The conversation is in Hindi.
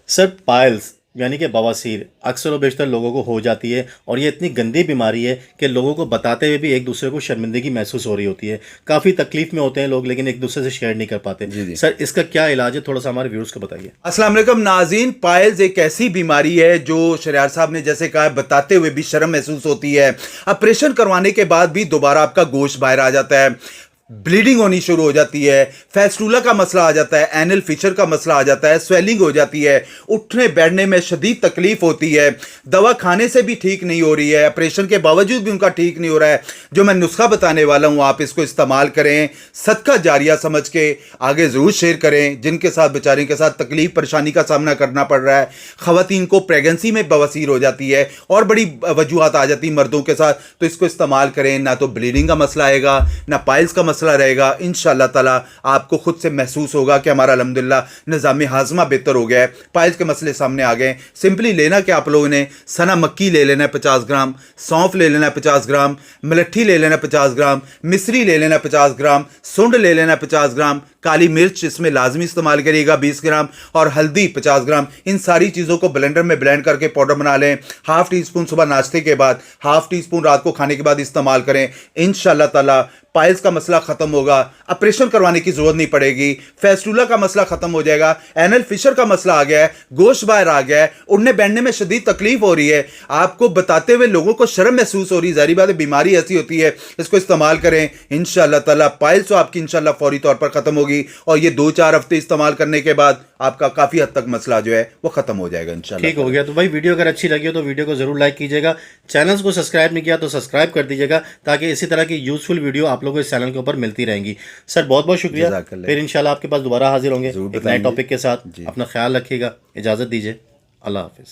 सर पाइल्स यानी कि बवासीर अक्सर व बेशतर लोगों को हो जाती है और ये इतनी गंदी बीमारी है कि लोगों को बताते हुए भी एक दूसरे को शर्मिंदगी महसूस हो रही होती है। काफ़ी तकलीफ में होते हैं लोग लेकिन एक दूसरे से शेयर नहीं कर पाते। जी जी। सर इसका क्या इलाज है, थोड़ा सा हमारे व्यूअर्स को बताइए। अस्सलाम वालेकुम नाज़रीन, पाइल्स एक ऐसी बीमारी है जो शरियार साहब ने जैसे कहा, बताते हुए भी शर्म महसूस होती है। ऑपरेशन करवाने के बाद भी दोबारा आपका गोश्त बाहर आ जाता है, ब्लीडिंग होनी शुरू हो जाती है, फेस्टुला का मसला आ जाता है, एनल फिशर का मसला आ जाता है, स्वेलिंग हो जाती है, उठने बैठने में शदीद तकलीफ होती है, दवा खाने से भी ठीक नहीं हो रही है, ऑपरेशन के बावजूद भी उनका ठीक नहीं हो रहा है। जो मैं नुस्खा बताने वाला हूं आप इसको इस्तेमाल करें, सदका जारिया समझ के आगे ज़रूर शेयर करें जिनके साथ बेचारे के साथ तकलीफ परेशानी का सामना करना पड़ रहा है। ख़वातीन को प्रेगनेंसी में बवासीर हो जाती है और बड़ी वजूहत आ जाती मर्दों के साथ, तो इसको इस्तेमाल करें। ना तो ब्लीडिंग का मसला आएगा ना पाइल्स का मसला रहेगा। इंशाअल्लाह ताला आपको खुद से महसूस होगा कि हमारा अल्हम्दुलिल्लाह निज़ाम हाज़मा बेहतर हो गया है, पाइल्स के मसले सामने आ गए। सिंपली लेना कि आप लोगों ने सना मक्की ले लेना है 50 ग्राम, सौंफ ले लेना है 50 ग्राम, मलट्ठी ले लेना है 50 ग्राम, मिश्री ले लेना है 50 ग्राम, सुंड ले लेना है 50 ग्राम, काली मिर्च इसमें लाजमी इस्तेमाल करिएगा 20 ग्राम और हल्दी 50 ग्राम। इन सारी चीज़ों को ब्लेंडर में ब्लेंड करके पाउडर बना लें। हाफ टी स्पून सुबह नाश्ते के बाद, हाफ टी स्पून रात को खाने के बाद इस्तेमाल करें। इंशाअल्लाह ताला पाइल्स का मसला खत्म होगा, ऑपरेशन करवाने की जरूरत नहीं पड़ेगी, फेस्टुला का मसला खत्म हो जाएगा, एनल फिशर का मसला आ गया है, गोश्त बाहर आ गया है, उड़ने बैठने में शदीद तकलीफ हो रही है, आपको बताते हुए लोगों को शर्म महसूस हो रही है। ज़ाहिर बात है बीमारी ऐसी होती है, इसको इस्तेमाल करें। इंशाअल्लाह ताला पाइल्स तो आपकी इंशाअल्लाह फौरी तौर पर खत्म होगी और ये 2-4 हफ्ते इस्तेमाल करने के बाद आपका काफ़ी हद तक मसला जो है वो खत्म हो जाएगा इंशाअल्लाह। ठीक हो गया। तो भाई वीडियो अगर अच्छी लगी हो तो वीडियो को जरूर लाइक कीजिएगा, चैनल को सब्सक्राइब नहीं किया तो सब्सक्राइब कर दीजिएगा ताकि इसी तरह की यूजफुल वीडियो आप लोगों को इस चैनल के ऊपर मिलती रहेंगी। सर बहुत बहुत शुक्रिया, फिर इंशाल्लाह आपके पास दोबारा हाजिर होंगे एक नए टॉपिक के साथ। अपना ख्याल रखिएगा, इजाज़त दीजिए, अल्लाह हाफिज़।